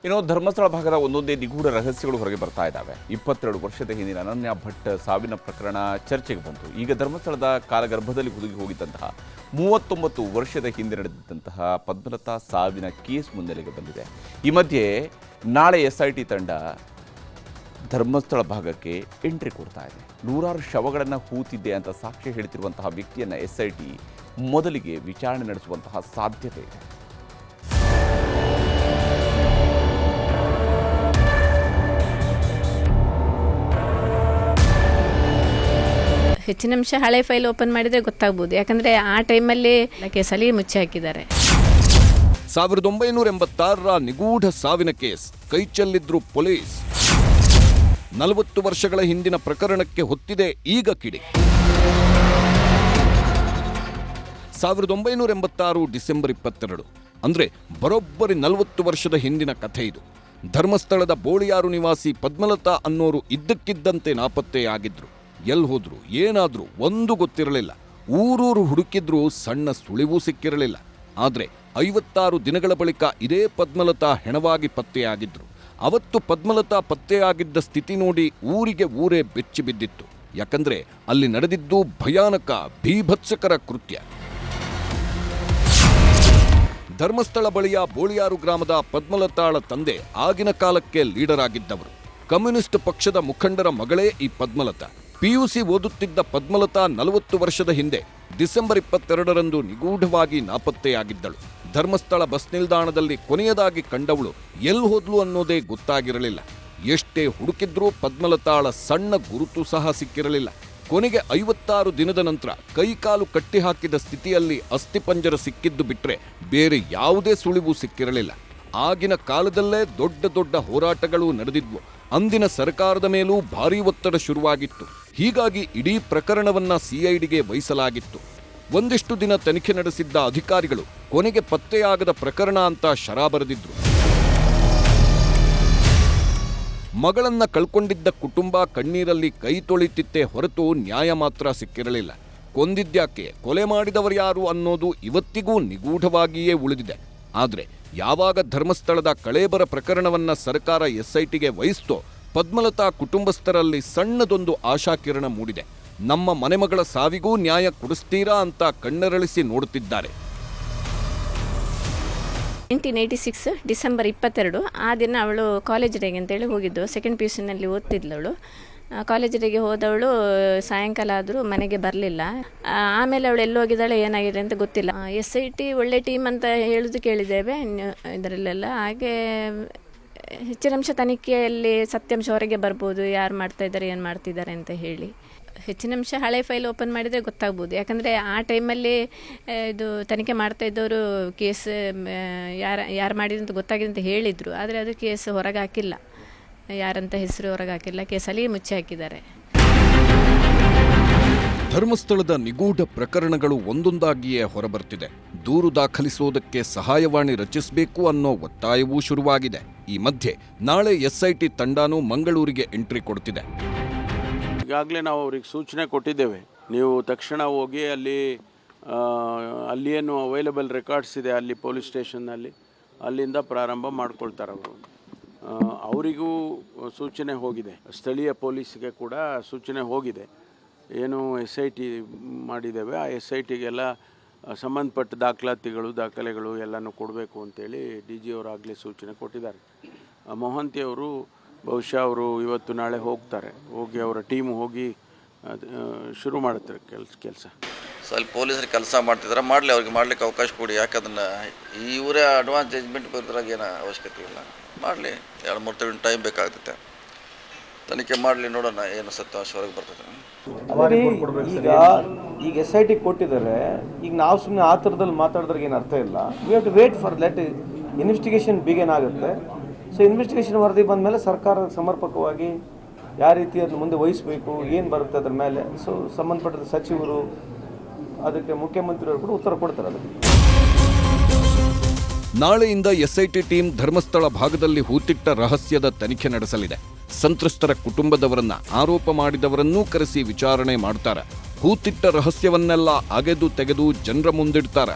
ಇನ್ನು ಧರ್ಮಸ್ಥಳ ಭಾಗದ ಒಂದೊಂದೇ ನಿಗೂಢ ರಹಸ್ಯಗಳು ಹೊರಗೆ ಬರ್ತಾ ಇದ್ದಾವೆ. 22 ವರ್ಷದ ಹಿಂದಿನ ಅನನ್ಯ ಭಟ್ ಸಾವಿನ ಪ್ರಕರಣ ಚರ್ಚೆಗೆ ಬಂತು. ಈಗ ಧರ್ಮಸ್ಥಳದ ಕಾಲಗರ್ಭದಲ್ಲಿ ಹುದುಗಿ ಹೋಗಿದ್ದಂತಹ 39 ವರ್ಷದ ಹಿಂದೆ ನಡೆದಿದ್ದಂತಹ ಪದ್ಮಲತಾ ಸಾವಿನ ಕೇಸ್ ಮುನ್ನೆಲೆಗೆ ಬಂದಿದೆ. ಈ ಮಧ್ಯೆ ನಾಳೆ SIT ತಂಡ ಧರ್ಮಸ್ಥಳ ಭಾಗಕ್ಕೆ ಎಂಟ್ರಿ ಕೊಡ್ತಾ ಇದೆ. ನೂರಾರು ಶವಗಳನ್ನು ಹೂತಿದ್ದೆ ಅಂತ ಸಾಕ್ಷಿ ಹೇಳ್ತಿರುವಂತಹ ವ್ಯಕ್ತಿಯನ್ನು SIT ಮೊದಲಿಗೆ ವಿಚಾರಣೆ ನಡೆಸುವಂತಹ ಸಾಧ್ಯತೆ ಇದೆ. ಹೆಚ್ಚಿನ ಅಂಶ ಹಳೆ ಫೈಲ್ ಓಪನ್ ಮಾಡಿದರೆ ಗೊತ್ತಾಗ್ಬೋದು. ಯಾಕಂದರೆ ಆ ಟೈಮಲ್ಲಿ ಕೇಸಲ್ಲಿ ಮುಚ್ಚಿ ಹಾಕಿದ್ದಾರೆ. 1986ರ ನಿಗೂಢ ಸಾವಿನ ಕೇಸ್ ಕೈಚೆಲ್ಲಿದ್ರು ಪೊಲೀಸ್. 40 ವರ್ಷಗಳ ಹಿಂದಿನ ಪ್ರಕರಣಕ್ಕೆ ಹೊತ್ತಿದೆ ಈಗ ಕಿಡಿ. 1986 ಡಿಸೆಂಬರ್ 22 ಅಂದರೆ ಬರೋಬ್ಬರಿ 40 ವರ್ಷದ ಹಿಂದಿನ ಕಥೆ ಇದು. ಧರ್ಮಸ್ಥಳದ ಬೋಳಿಯಾರು ನಿವಾಸಿ ಪದ್ಮಲತಾ ಅನ್ನೋರು ಇದ್ದಕ್ಕಿದ್ದಂತೆ ನಾಪತ್ತೆಯಾಗಿದ್ರು. ಎಲ್ಲಿ ಹೋದ್ರು, ಏನಾದ್ರು ಒಂದು ಗೊತ್ತಿರಲಿಲ್ಲ. ಊರೂರು ಹುಡುಕಿದ್ರೂ ಸಣ್ಣ ಸುಳಿವೂ ಸಿಕ್ಕಿರಲಿಲ್ಲ. ಆದರೆ 56 ದಿನಗಳ ಬಳಿಕ ಇದೇ ಪದ್ಮಲತಾ ಹೆಣವಾಗಿ ಪತ್ತೆಯಾಗಿದ್ರು. ಅವತ್ತು ಪದ್ಮಲತಾ ಪತ್ತೆಯಾಗಿದ್ದ ಸ್ಥಿತಿ ನೋಡಿ ಊರಿಗೆ ಊರೇ ಬೆಚ್ಚಿ ಬಿದ್ದಿತ್ತು. ಯಾಕಂದ್ರೆ ಅಲ್ಲಿ ನಡೆದಿದ್ದು ಭಯಾನಕ ಭೀಭತ್ಸಕರ ಕೃತ್ಯ. ಧರ್ಮಸ್ಥಳ ಬಳಿಯ ಬೋಳಿಯಾರು ಗ್ರಾಮದ ಪದ್ಮಲತಾಳ ತಂದೆ ಆಗಿನ ಕಾಲಕ್ಕೆ ಲೀಡರ್ ಆಗಿದ್ದವರು. ಕಮ್ಯುನಿಸ್ಟ್ ಪಕ್ಷದ ಮುಖಂಡರ ಮಗಳೇ ಈ ಪದ್ಮಲತಾ. PUC ಓದುತ್ತಿದ್ದ ಪದ್ಮಲತಾ 40 ವರ್ಷದ ಹಿಂದೆ ಡಿಸೆಂಬರ್ 22ರಂದು ನಿಗೂಢವಾಗಿ ನಾಪತ್ತೆಯಾಗಿದ್ದಳು. ಧರ್ಮಸ್ಥಳ ಬಸ್ ನಿಲ್ದಾಣದಲ್ಲಿ ಕೊನೆಯದಾಗಿ ಕಂಡವಳು ಎಲ್ಲಿ ಹೋದ್ಲು ಅನ್ನೋದೇ ಗೊತ್ತಾಗಿರಲಿಲ್ಲ. ಎಷ್ಟೇ ಹುಡುಕಿದ್ರೂ ಪದ್ಮಲತಾಳ ಸಣ್ಣ ಗುರುತು ಸಹ ಸಿಕ್ಕಿರಲಿಲ್ಲ. ಕೊನೆಗೆ 56 ದಿನದ ನಂತರ ಕೈಕಾಲು ಕಟ್ಟಿ ಹಾಕಿದ ಸ್ಥಿತಿಯಲ್ಲಿ ಅಸ್ಥಿಪಂಜರ ಸಿಕ್ಕಿದ್ದು ಬಿಟ್ರೆ ಬೇರೆ ಯಾವುದೇ ಸುಳಿವು ಸಿಕ್ಕಿರಲಿಲ್ಲ. ಆಗಿನ ಕಾಲದಲ್ಲೇ ದೊಡ್ಡ ದೊಡ್ಡ ಹೋರಾಟಗಳು ನಡೆದಿದ್ವು. ಅಂದಿನ ಸರ್ಕಾರದ ಮೇಲೂ ಭಾರೀ ಒತ್ತಡ ಶುರುವಾಗಿತ್ತು. ಹೀಗಾಗಿ ಇಡೀ ಪ್ರಕರಣವನ್ನ CIDಗೆ ವಹಿಸಲಾಗಿತ್ತು. ಒಂದಿಷ್ಟು ದಿನ ತನಿಖೆ ನಡೆಸಿದ್ದ ಅಧಿಕಾರಿಗಳು ಕೊನೆಗೆ ಪತ್ತೆಯಾಗದ ಪ್ರಕರಣ ಅಂತ ಶರಾ ಬರೆದಿದ್ರು. ಮಗಳನ್ನ ಕಳ್ಕೊಂಡಿದ್ದ ಕುಟುಂಬ ಕಣ್ಣೀರಲ್ಲಿ ಕೈ ತೊಳಿತಿತ್ತೇ ಹೊರತು ನ್ಯಾಯ ಮಾತ್ರ ಸಿಕ್ಕಿರಲಿಲ್ಲ. ಕೊಂದಿದ್ಯಾಕೆ, ಕೊಲೆ ಮಾಡಿದವರು ಯಾರು ಅನ್ನೋದು ಇವತ್ತಿಗೂ ನಿಗೂಢವಾಗಿಯೇ ಉಳಿದಿದೆ. ಆದರೆ ಯಾವಾಗ ಧರ್ಮಸ್ಥಳದ ಕಳೇಬರ ಪ್ರಕರಣವನ್ನ ಸರ್ಕಾರ SITಗೆ ವಹಿಸ್ತೋ ಪದ್ಮಲತಾ ಕುಟುಂಬಸ್ಥರಲ್ಲಿ ಸಣ್ಣದೊಂದು ಆಶಾಕಿರಣ ಮೂಡಿದೆ. ನಮ್ಮ ಮನೆಮಗಳ ಸಾವಿಗೂ ನ್ಯಾಯ ಕೊಡಿಸ್ತೀರಾ ಅಂತ ಕಣ್ಣರಳಿಸಿ ನೋಡುತ್ತಿದ್ದಾರೆ. 1986 ಡಿಸೆಂಬರ್ 22 ಆ ದಿನ ಅವಳು ಕಾಲೇಜ್ ಡೇಗೆ ಅಂತೇಳಿ ಹೋಗಿದ್ದು. ಸೆಕೆಂಡ್ PUCನಲ್ಲಿ ಓದ್ತಿದ್ಲವಳು. ಕಾಲೇಜ್ ಡೇಗೆ ಹೋದವಳು ಸಾಯಂಕಾಲ ಆದರೂ ಮನೆಗೆ ಬರಲಿಲ್ಲ. ಆಮೇಲೆ ಅವಳು ಎಲ್ಲಿ ಹೋಗಿದ್ದಾಳೆ, ಏನಾಗಿದೆ ಅಂತ ಗೊತ್ತಿಲ್ಲ. SIT ಒಳ್ಳೆ ಟೀಮ್ ಅಂತ ಹೇಳೋದು ಕೇಳಿದ್ದೇವೆ ಇದರಲ್ಲೆಲ್ಲ. ಹಾಗೆ ಹೆಚ್ಚಿನ ಅಂಶ ತನಿಖೆಯಲ್ಲಿ ಸತ್ಯಾಂಶ ಹೊರಗೆ ಬರ್ಬೋದು, ಯಾರು ಮಾಡ್ತಾ ಇದ್ದಾರೆ, ಏನು ಮಾಡ್ತಿದ್ದಾರೆ ಅಂತ ಹೇಳಿ. ಹೆಚ್ಚಿನ ಅಂಶ ಹಳೆ ಫೈಲ್ ಓಪನ್ ಮಾಡಿದರೆ ಗೊತ್ತಾಗ್ಬೋದು. ಯಾಕಂದರೆ ಆ ಟೈಮಲ್ಲಿ ಇದು ತನಿಖೆ ಮಾಡ್ತಾ ಇದ್ದವರು ಕೇಸ್ ಯಾರು ಮಾಡಿದ್ರು ಅಂತ ಗೊತ್ತಾಗಿದೆ ಅಂತ ಹೇಳಿದರು. ಆದರೆ ಅದು ಕೇಸ್ ಹೊರಗೆ ಹಾಕಿಲ್ಲ, ಯಾರಂತ ಹೆಸರು ಹೊರಗೆ ಹಾಕಿಲ್ಲ. ಕೇಸಲ್ಲಿ ಮುಚ್ಚಿ ಹಾಕಿದ್ದಾರೆ. ಧರ್ಮಸ್ಥಳದ ನಿಗೂಢ ಪ್ರಕರಣಗಳು ಒಂದೊಂದಾಗಿಯೇ ಹೊರಬರ್ತಿದೆ. ದೂರು ದಾಖಲಿಸುವುದಕ್ಕೆ ಸಹಾಯವಾಣಿ ರಚಿಸಬೇಕು ಅನ್ನೋ ಒತ್ತಾಯವೂ ಶುರುವಾಗಿದೆ. ಈ ಮಧ್ಯೆ ನಾಳೆ SIT ತಂಡನೂ ಮಂಗಳೂರಿಗೆ ಎಂಟ್ರಿ ಕೊಡ್ತಿದೆ. ಈಗಾಗಲೇ ನಾವು ಅವ್ರಿಗೆ ಸೂಚನೆ ಕೊಟ್ಟಿದ್ದೇವೆ. ನೀವು ತಕ್ಷಣ ಹೋಗಿ ಅಲ್ಲಿ ಏನು ಅವೈಲೇಬಲ್ ರೆಕಾರ್ಡ್ಸ್ ಇದೆ ಅಲ್ಲಿ ಪೊಲೀಸ್ ಸ್ಟೇಷನ್ನಲ್ಲಿ, ಅಲ್ಲಿಂದ ಪ್ರಾರಂಭ ಮಾಡ್ಕೊಳ್ತಾರೆ ಅವರು. ಅವರಿಗೂ ಸೂಚನೆ ಹೋಗಿದೆ, ಸ್ಥಳೀಯ ಪೊಲೀಸ್ಗೆ ಕೂಡ ಸೂಚನೆ ಹೋಗಿದೆ. ಏನು SIT ಮಾಡಿದ್ದೇವೆ ಆ SITಗೆಲ್ಲ ಸಂಬಂಧಪಟ್ಟ ದಾಖಲೆಗಳು ಎಲ್ಲನೂ ಕೊಡಬೇಕು ಅಂತೇಳಿ DG ಅವರಾಗಲೇ ಸೂಚನೆ ಕೊಟ್ಟಿದ್ದಾರೆ. ಮೊಹಂತಿ ಅವರು ಬಹುಶಃ ಅವರು ಇವತ್ತು ನಾಳೆ ಹೋಗ್ತಾರೆ. ಹೋಗಿ ಅವರ ಟೀಮ್ ಹೋಗಿ ಶುರು ಮಾಡುತ್ತಾರೆ ಕೆಲಸ. ಸೊ ಅಲ್ಲಿ ಪೊಲೀಸರು ಕೆಲಸ ಮಾಡ್ತಿದ್ದಾರೆ, ಮಾಡಲಿ, ಅವ್ರಿಗೆ ಮಾಡ್ಲಿಕ್ಕೆ ಅವಕಾಶ ಕೊಡಿ. ಯಾಕಂದ್ರೆ ಇವರೇ ಅಡ್ವಾನ್ಸ್ ಜಜ್ಮೆಂಟ್ ಬರೋದ್ರಾಗ ಏನು ಅವಶ್ಯಕತೆ ಇಲ್ಲ. ಮಾಡಲಿ, 2-3 ತಿಂಗಳು ಟೈಮ್ ಬೇಕಾಗ್ತೈತೆ. ತನಿಖೆ ಮಾಡಲಿ, ನೋಡೋಣ ಏನು ಸತ್ಯಾಂಶ ಹೊರಗೆ ಬರ್ತದೆ. ಈಗ SIT ಕೊಟ್ಟಿದ್ದಾರೆ. ಈಗ ನಾವು ಸುಮ್ಮನೆ ಆ ಥರದಲ್ಲಿ ಮಾತಾಡಿದ್ರೆ ಏನು ಅರ್ಥ ಇಲ್ಲ. We have to wait for let investigation begin ಆಗುತ್ತೆ. ಸೊ ಇನ್ವೆಸ್ಟಿಗೇಷನ್ ವರದಿ ಬಂದ ಮೇಲೆ ಸರ್ಕಾರ ಸಮರ್ಪಕವಾಗಿ ಯಾವ ರೀತಿ ಅದನ್ನು ಮುಂದೆ ವಹಿಸಬೇಕು, ಏನು ಬರುತ್ತೆ ಅದ್ರ ಮೇಲೆ ಸೊ ಸಂಬಂಧಪಟ್ಟ ಸಚಿವರು ಅದಕ್ಕೆ ಮುಖ್ಯಮಂತ್ರಿಯವರು ಕೂಡ ಉತ್ತರ ಕೊಡ್ತಾರೆ. ಅದಕ್ಕೆ ನಾಳೆಯಿಂದ SIT ಟೀಮ್ ಧರ್ಮಸ್ಥಳ ಭಾಗದಲ್ಲಿ ಹೂತಿಟ್ಟ ರಹಸ್ಯದ ತನಿಖೆ ನಡೆಸಲಿದೆ. ಸಂತ್ರಸ್ತರ ಕುಟುಂಬದವರನ್ನ, ಆರೋಪ ಮಾಡಿದವರನ್ನೂ ಕರೆಸಿ ವಿಚಾರಣೆ ಮಾಡ್ತಾರೆ. ಹೂತಿಟ್ಟ ರಹಸ್ಯವನ್ನೆಲ್ಲ ಅಗೆದು ತೆಗೆದು ಜನರ ಮುಂದಿಡ್ತಾರೆ.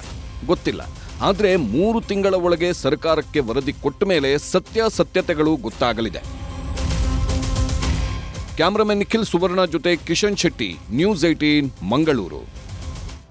ಗೊತ್ತಿಲ್ಲ, ಆದ್ರೆ 3 ತಿಂಗಳ ಒಳಗೆ ಸರ್ಕಾರಕ್ಕೆ ವರದಿ ಕೊಟ್ಟ ಮೇಲೆ ಸತ್ಯಾಸತ್ಯತೆಗಳು ಗೊತ್ತಾಗಲಿದೆ. ಕ್ಯಾಮರಾಮನ್ ನಿಖಿಲ್ ಸುವರ್ಣ ಜೊತೆ ಕಿಶನ್ ಶೆಟ್ಟಿ, ನ್ಯೂಸ್ 18 ಮಂಗಳೂರು.